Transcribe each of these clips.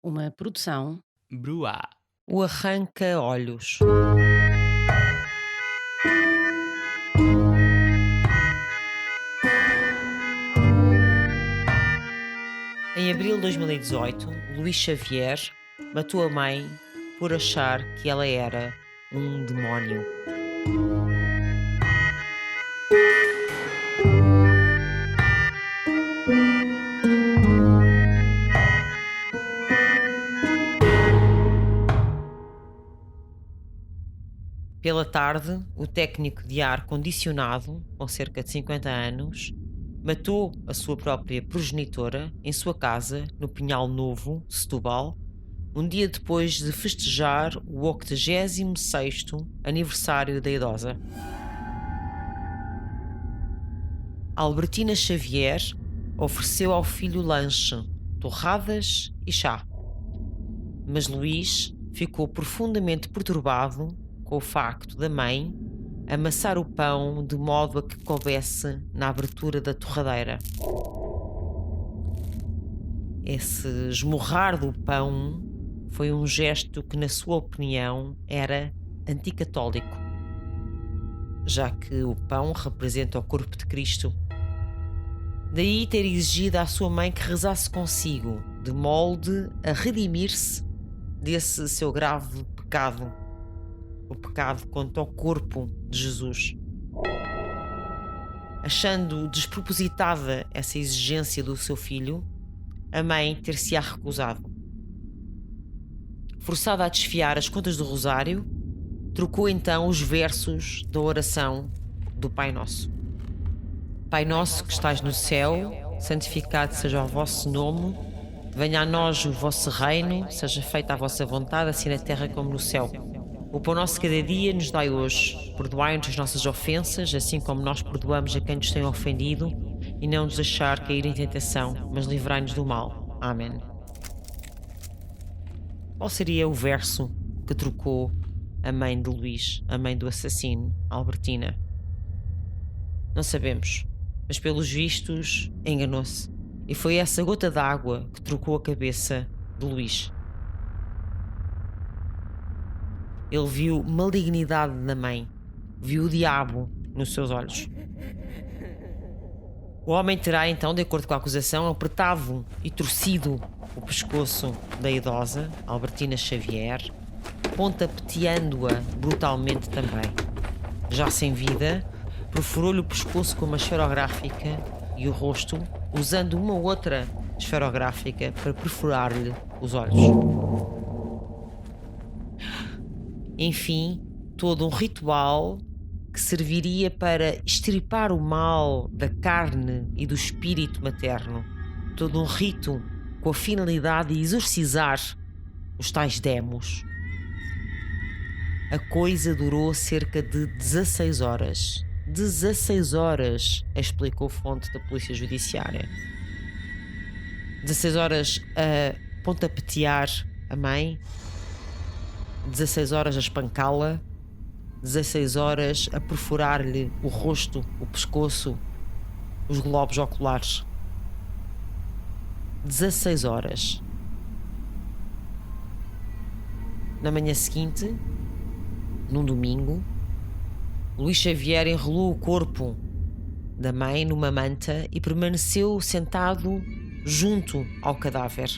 Uma produção. Bruá. O arranca-olhos. Em abril de 2018, Luís Xavier matou a mãe por achar que ela era um demónio. Pela tarde, o técnico de ar condicionado, com cerca de 50 anos, matou a sua própria progenitora em sua casa, no Pinhal Novo, Setúbal, um dia depois de festejar o 86º aniversário da idosa. Albertina Xavier ofereceu ao filho lanche, torradas e chá. Mas Luís ficou profundamente perturbado com o facto da mãe amassar o pão de modo a que coubesse na abertura da torradeira. Esse esmurrar do pão foi um gesto que, na sua opinião, era anticatólico, já que o pão representa o corpo de Cristo. Daí ter exigido à sua mãe que rezasse consigo, de molde a redimir-se desse seu grave pecado, o pecado contra o corpo de Jesus. Achando despropositada essa exigência do seu filho, a mãe ter-se-á recusado. Forçada a desfiar as contas do rosário, trocou então os versos da oração do Pai Nosso. Pai nosso que estás no céu, santificado seja o vosso nome, venha a nós o vosso reino, seja feita a vossa vontade, assim na terra como no céu. O pão nosso cada dia nos dai hoje. Perdoai-nos as nossas ofensas, assim como nós perdoamos a quem nos tem ofendido, e não nos deixar cair em tentação, mas livrai-nos do mal. Amém. Qual seria o verso que trocou a mãe de Luís, a mãe do assassino, Albertina? Não sabemos, mas pelos vistos enganou-se. E foi essa gota d'água que trocou a cabeça de Luís. Ele viu malignidade na mãe, viu o diabo nos seus olhos. O homem terá então, de acordo com a acusação, apertado e torcido o pescoço da idosa, Albertina Xavier, pontapeteando-a brutalmente também. Já sem vida, perfurou-lhe o pescoço com uma esferográfica e o rosto, usando uma outra esferográfica para perfurar-lhe os olhos. Enfim, todo um ritual que serviria para extirpar o mal da carne e do espírito materno. Todo um rito com a finalidade de exorcizar os tais demos. A coisa durou cerca de 16 horas. 16 horas, explicou fonte da Polícia Judiciária. 16 horas a pontapetear a mãe, 16 horas a espancá-la, 16 horas a perfurar-lhe o rosto, o pescoço, os globos oculares. 16 horas. Na manhã seguinte, num domingo, Luís Xavier enrolou o corpo da mãe numa manta e permaneceu sentado junto ao cadáver.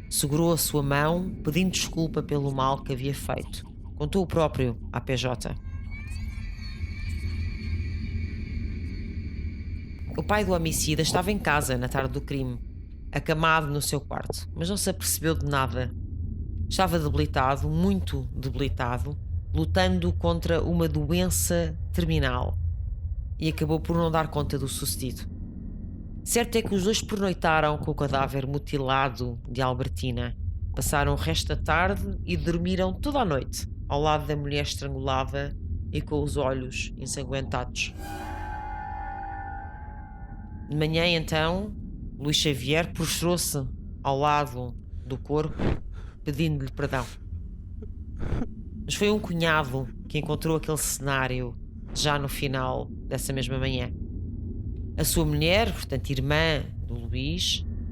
Segurou a sua mão, pedindo desculpa pelo mal que havia feito. Contou o próprio à PJ. O pai do homicida estava em casa na tarde do crime, acamado no seu quarto, mas não se apercebeu de nada. Estava debilitado, muito debilitado, lutando contra uma doença terminal, e acabou por não dar conta do sucedido. Certo é que os dois pernoitaram com o cadáver mutilado de Albertina. Passaram o resto da tarde e dormiram toda a noite, ao lado da mulher estrangulada e com os olhos ensanguentados. De manhã, então, Luís Xavier prostrou-se ao lado do corpo, pedindo-lhe perdão. Mas foi um cunhado que encontrou aquele cenário já no final dessa mesma manhã. A sua mulher, portanto irmã do Luís,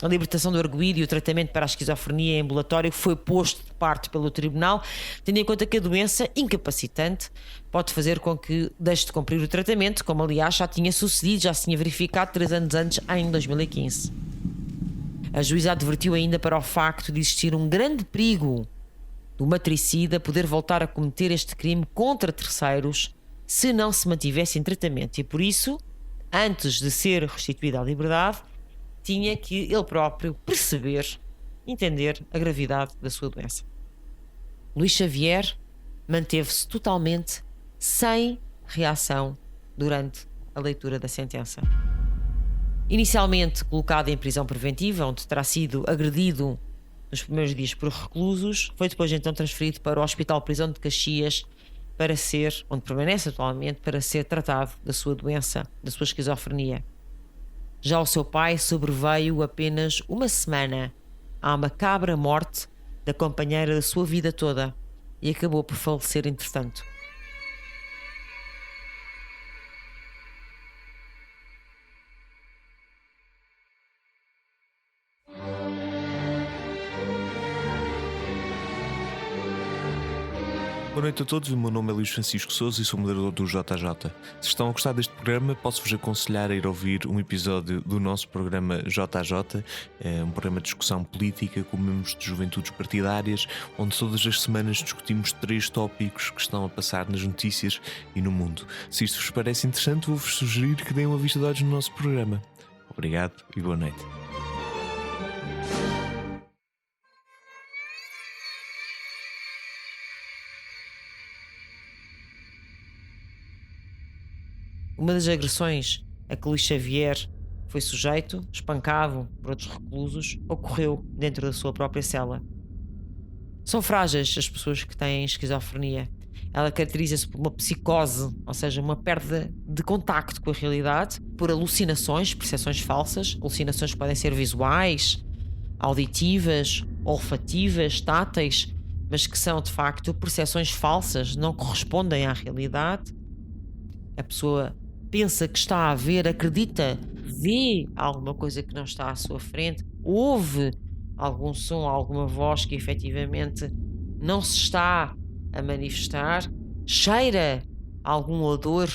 A libertação do arguido e o tratamento para a esquizofrenia em ambulatório foi posto de parte pelo tribunal, tendo em conta que a doença incapacitante pode fazer com que deixe de cumprir o tratamento, como aliás já tinha sucedido, já se tinha verificado 3 anos antes, em 2015. A juíza advertiu ainda para o facto de existir um grande perigo do matricida poder voltar a cometer este crime contra terceiros se não se mantivesse em tratamento, e por isso, antes de ser restituído à liberdade, tinha que ele próprio perceber, entender a gravidade da sua doença. Luís Xavier manteve-se totalmente sem reação durante a leitura da sentença. Inicialmente colocado em prisão preventiva, onde terá sido agredido nos primeiros dias por reclusos, foi depois então transferido para o Hospital Prisão de Caxias, para ser, onde permanece atualmente, para ser tratado da sua doença, da sua esquizofrenia. Já o seu pai sobreveio apenas uma semana à macabra morte da companheira da sua vida toda e acabou por falecer entretanto. Boa noite a todos, o meu nome é Luís Francisco Sousa e sou moderador do JJ. Se estão a gostar deste programa, posso-vos aconselhar a ir ouvir um episódio do nosso programa JJ, um programa de discussão política com membros de juventudes partidárias, onde todas as semanas discutimos 3 tópicos que estão a passar nas notícias e no mundo. Se isto vos parece interessante, vou-vos sugerir que deem uma vista de olhos no nosso programa. Obrigado e boa noite. Uma das agressões a que Luís Xavier foi sujeito, espancado por outros reclusos, ocorreu dentro da sua própria cela. São frágeis as pessoas que têm esquizofrenia. Ela caracteriza-se por uma psicose, ou seja, uma perda de contacto com a realidade, por alucinações, percepções falsas. Alucinações podem ser visuais, auditivas, olfativas, táteis, mas que são de facto percepções falsas, não correspondem à realidade. A pessoa pensa que está a ver, acredita, vê alguma coisa que não está à sua frente, ouve algum som, alguma voz que efetivamente não se está a manifestar, cheira algum odor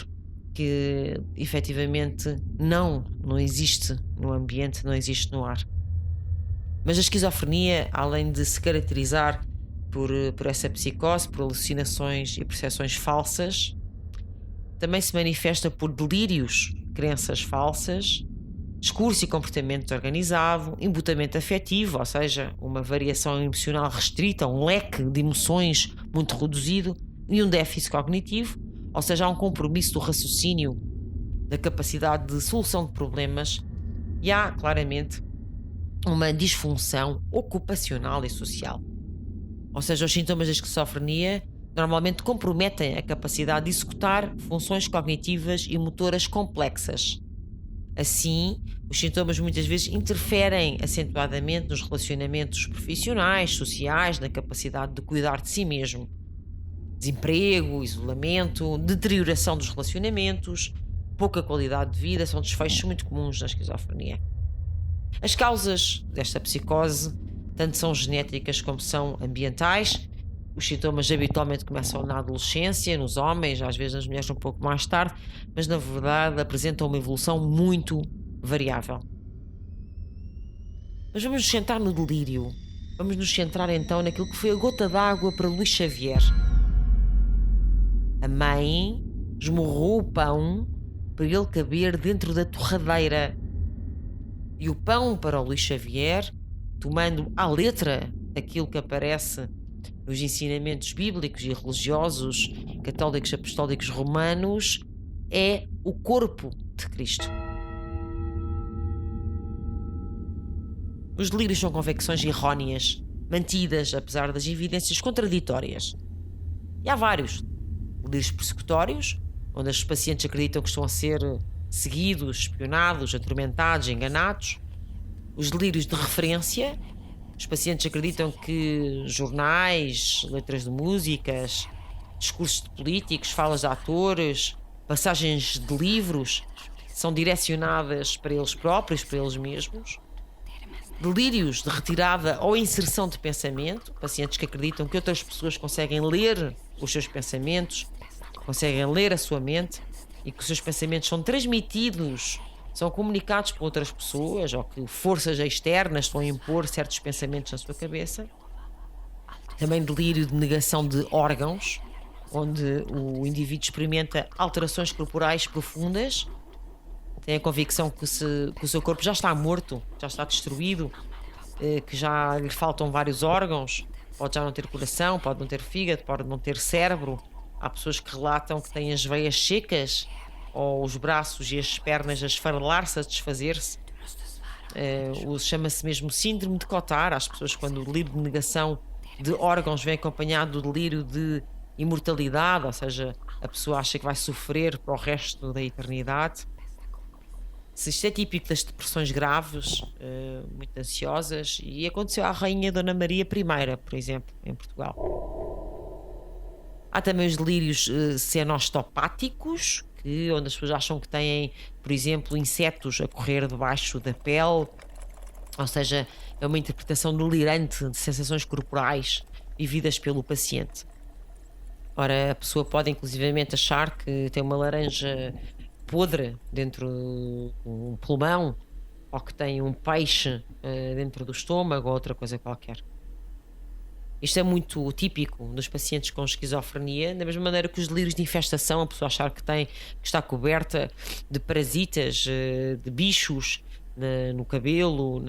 que efetivamente não existe no ambiente, não existe no ar. Mas a esquizofrenia, além de se caracterizar por essa psicose, por alucinações e percepções falsas, também se manifesta por delírios, crenças falsas, discurso e comportamento desorganizado, embutamento afetivo, ou seja, uma variação emocional restrita, um leque de emoções muito reduzido, e um déficit cognitivo, ou seja, há um compromisso do raciocínio, da capacidade de solução de problemas, e há claramente uma disfunção ocupacional e social. Ou seja, os sintomas da esquizofrenia normalmente comprometem a capacidade de executar funções cognitivas e motoras complexas. Assim, os sintomas muitas vezes interferem acentuadamente nos relacionamentos profissionais, sociais, na capacidade de cuidar de si mesmo. Desemprego, isolamento, deterioração dos relacionamentos, pouca qualidade de vida são desfechos muito comuns na esquizofrenia. As causas desta psicose tanto são genéticas como são ambientais. Os sintomas habitualmente começam na adolescência, nos homens, às vezes nas mulheres um pouco mais tarde, mas na verdade apresentam uma evolução muito variável. Mas vamos nos centrar no delírio. Vamos nos centrar então naquilo que foi a gota d'água para Luís Xavier. A mãe esmurrou o pão para ele caber dentro da torradeira. E o pão para o Luís Xavier, tomando à letra aquilo que aparece nos ensinamentos bíblicos e religiosos católicos apostólicos romanos, é o corpo de Cristo. Os delírios são convicções erróneas, mantidas apesar das evidências contraditórias. E há vários delírios persecutórios, onde os pacientes acreditam que estão a ser seguidos, espionados, atormentados, enganados. Os delírios de referência. Os pacientes acreditam que jornais, letras de músicas, discursos de políticos, falas de atores, passagens de livros são direcionadas para eles próprios, para eles mesmos. delírios de retirada ou inserção de pensamento, pacientes que acreditam que outras pessoas conseguem ler os seus pensamentos, conseguem ler a sua mente e que os seus pensamentos são transmitidos, são comunicados por outras pessoas ou que forças externas estão a impor certos pensamentos na sua cabeça. Também delírio de negação de órgãos, onde o indivíduo experimenta alterações corporais profundas, tem a convicção que o seu corpo já está morto, já está destruído, que já lhe faltam vários órgãos, pode já não ter coração, pode não ter fígado, pode não ter cérebro. Há pessoas que relatam que têm as veias secas ou os braços e as pernas a esfarelar-se, a desfazer-se. Chama-se mesmo síndrome de Cotard. As pessoas, quando o delírio de negação de órgãos vem acompanhado do delírio de imortalidade, ou seja, a pessoa acha que vai sofrer para o resto da eternidade. Se isto é típico das depressões graves, muito ansiosas, e aconteceu à Rainha Dona Maria I, por exemplo, em Portugal. Há também os delírios cenostopáticos, onde as pessoas acham que têm, por exemplo, insetos a correr debaixo da pele, ou seja, é uma interpretação delirante de sensações corporais vividas pelo paciente. Ora, a pessoa pode inclusivamente achar que tem uma laranja podre dentro do pulmão, ou que tem um peixe dentro do estômago, ou outra coisa qualquer. Isto é muito típico dos pacientes com esquizofrenia, da mesma maneira que os delírios de infestação, a pessoa achar que está coberta de parasitas, de bichos no cabelo,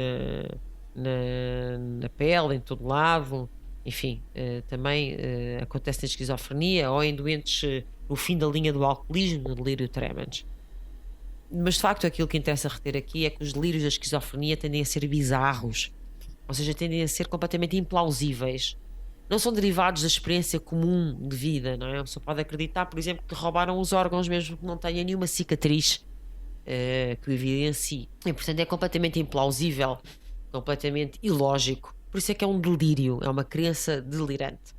na pele, em todo lado. Enfim, também acontece na esquizofrenia ou em doentes no fim da linha do alcoolismo, no delírio tremens. Mas de facto aquilo que interessa reter aqui é que os delírios da esquizofrenia tendem a ser bizarros, ou seja, tendem a ser completamente implausíveis. Não são derivados da experiência comum de vida, não é? A pessoa pode acreditar, por exemplo, que roubaram os órgãos mesmo que não tenha nenhuma cicatriz que o evidencie. E portanto é completamente implausível, completamente ilógico. Por isso é que é um delírio, é uma crença delirante.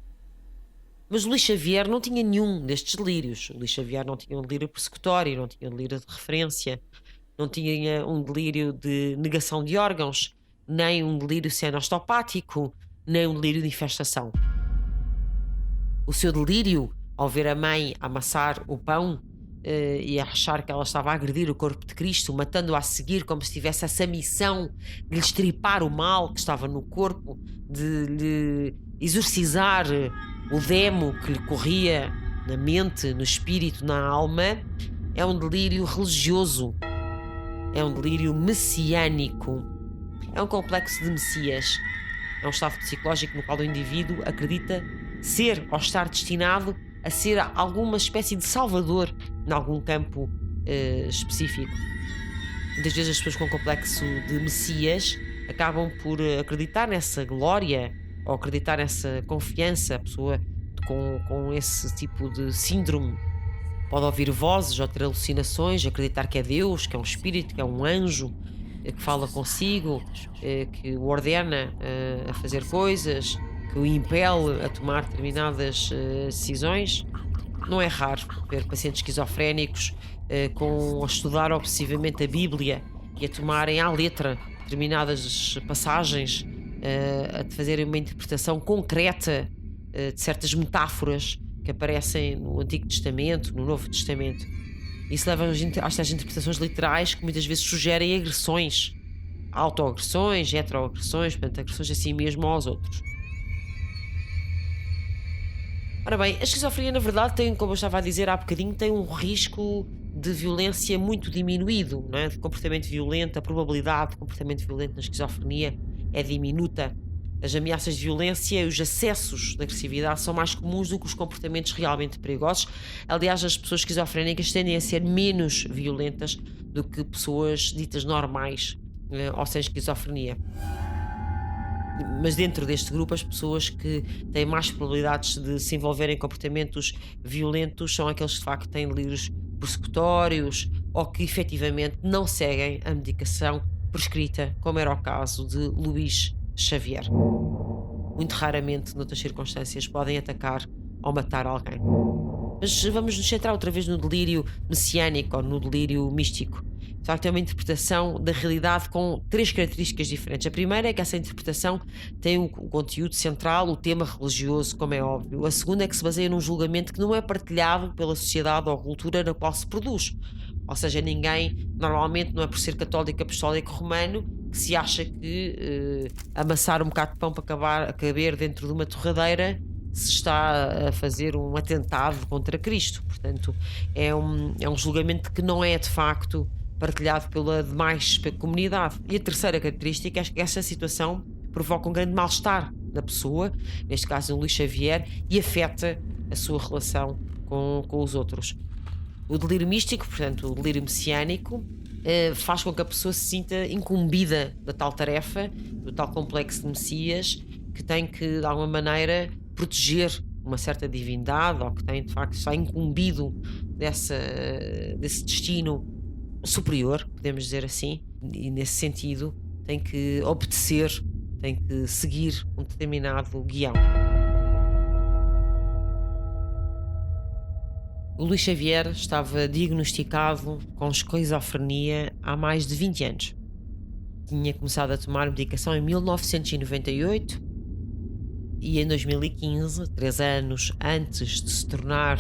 Mas o Luís Xavier não tinha nenhum destes delírios. O Luís Xavier não tinha um delírio persecutório, não tinha um delírio de referência, não tinha um delírio de negação de órgãos, nem um delírio cenostopático, nem um delírio de infestação. O seu delírio, ao ver a mãe amassar o pão e achar que ela estava a agredir o corpo de Cristo, matando-o a seguir como se tivesse essa missão de lhe estripar o mal que estava no corpo, de lhe exorcizar o demo que lhe corria na mente, no espírito, na alma, é um delírio religioso, é um delírio messiânico, é um complexo de Messias, é um estado psicológico no qual o indivíduo acredita ser ou estar destinado a ser alguma espécie de salvador em algum campo específico. Muitas vezes as pessoas com complexo de Messias acabam por acreditar nessa glória ou acreditar nessa confiança. A pessoa com esse tipo de síndrome pode ouvir vozes ou ter alucinações, acreditar que é Deus, que é um espírito, que é um anjo que fala consigo, que o ordena a fazer coisas, que o impele a tomar determinadas decisões. Não é raro ver pacientes esquizofrénicos a estudar obsessivamente a Bíblia e a tomarem à letra determinadas passagens, a fazerem uma interpretação concreta de certas metáforas que aparecem no Antigo Testamento, no Novo Testamento. Isso leva às tais interpretações literais que muitas vezes sugerem agressões, autoagressões, heteroagressões, portanto, agressões assim mesmo aos outros. Ora bem, a esquizofrenia, na verdade, tem, como eu estava a dizer há bocadinho, tem um risco de violência muito diminuído, não é? De comportamento violento. A probabilidade de comportamento violento na esquizofrenia é diminuta. As ameaças de violência e os acessos de agressividade são mais comuns do que os comportamentos realmente perigosos. Aliás, as pessoas esquizofrénicas tendem a ser menos violentas do que pessoas ditas normais ou sem esquizofrenia. Mas dentro deste grupo, as pessoas que têm mais probabilidades de se envolverem em comportamentos violentos são aqueles que de facto têm delírios persecutórios ou que efetivamente não seguem a medicação prescrita, como era o caso de Luís Xavier. Muito raramente, noutras circunstâncias, podem atacar ou matar alguém. Mas vamos nos centrar outra vez no delírio messiânico ou no delírio místico. de facto é uma interpretação da realidade com 3 características diferentes. A primeira é que essa interpretação tem o conteúdo central, o tema religioso, como é óbvio. A segunda é que se baseia num julgamento que não é partilhado pela sociedade ou cultura na qual se produz. Ou seja, ninguém, normalmente não é por ser católico, apostólico, romano, que se acha que amassar um bocado de pão para caber dentro de uma torradeira se está a fazer um atentado contra Cristo. Portanto, é um julgamento que não é de facto partilhado pela demais comunidade. E a terceira característica é que esta situação provoca um grande mal-estar na pessoa, neste caso o Luís Xavier, e afeta a sua relação com os outros. O delírio místico, portanto, o delírio messiânico, faz com que a pessoa se sinta incumbida da tal tarefa, do tal complexo de Messias, que tem que, de alguma maneira, proteger uma certa divindade, ou que tem, de facto, está incumbido desse destino superior, podemos dizer assim, e nesse sentido tem que obedecer, tem que seguir um determinado guião. O Luís Xavier estava diagnosticado com esquizofrenia há mais de 20 anos. Tinha começado a tomar medicação em 1998 e em 2015, 3 anos antes de se tornar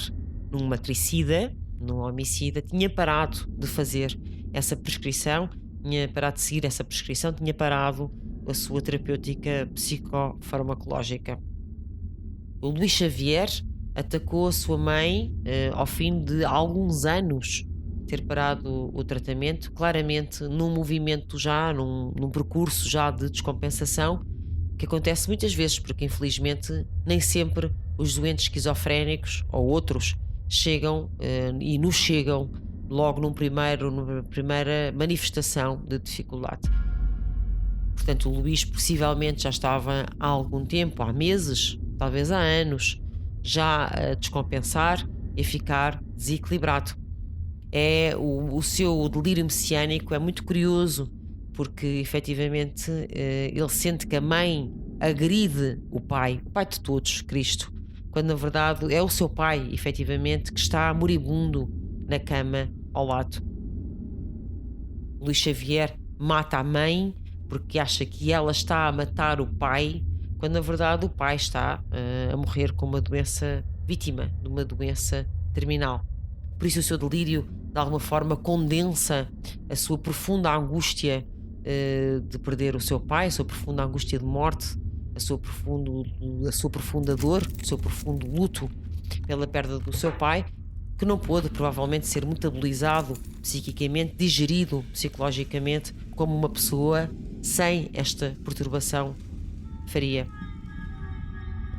num matricida, num homicida, tinha parado de fazer essa prescrição, tinha parado de seguir essa prescrição, tinha parado a sua terapêutica psicofarmacológica. O Luís Xavier atacou a sua mãe ao fim de alguns anos ter parado o tratamento, claramente num movimento já, num percurso já de descompensação, que acontece muitas vezes, porque infelizmente nem sempre os doentes esquizofrénicos ou outros chegam e nos chegam logo numa primeira manifestação de dificuldade. Portanto, o Luís possivelmente já estava há algum tempo, há meses, talvez há anos, já a descompensar e a ficar desequilibrado. O seu delírio messiânico é muito curioso, porque efetivamente ele sente que a mãe agride o pai de todos, Cristo, quando na verdade é o seu pai, efetivamente, que está moribundo na cama ao lado. Luís Xavier mata a mãe porque acha que ela está a matar o pai, quando na verdade o pai está a morrer com uma doença, vítima de uma doença terminal. Por isso o seu delírio de alguma forma condensa a sua profunda angústia de perder o seu pai, a sua profunda angústia de morte, a sua profunda dor, o seu profundo luto pela perda do seu pai, que não pôde provavelmente ser metabolizado psiquicamente, digerido psicologicamente como uma pessoa sem esta perturbação faria.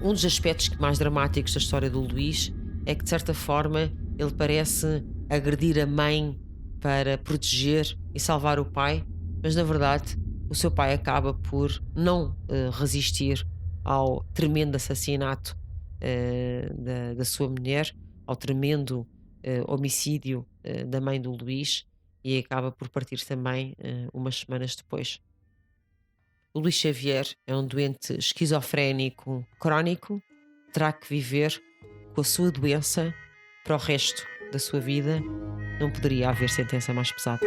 Um dos aspectos mais dramáticos da história do Luís é que, de certa forma, ele parece agredir a mãe para proteger e salvar o pai, mas na verdade o seu pai acaba por não resistir ao tremendo assassinato da sua mulher, ao tremendo homicídio da mãe do Luís, e acaba por partir também umas semanas depois. O Luís Xavier é um doente esquizofrénico crónico, terá que viver com a sua doença para o resto da sua vida. Não poderia haver sentença mais pesada.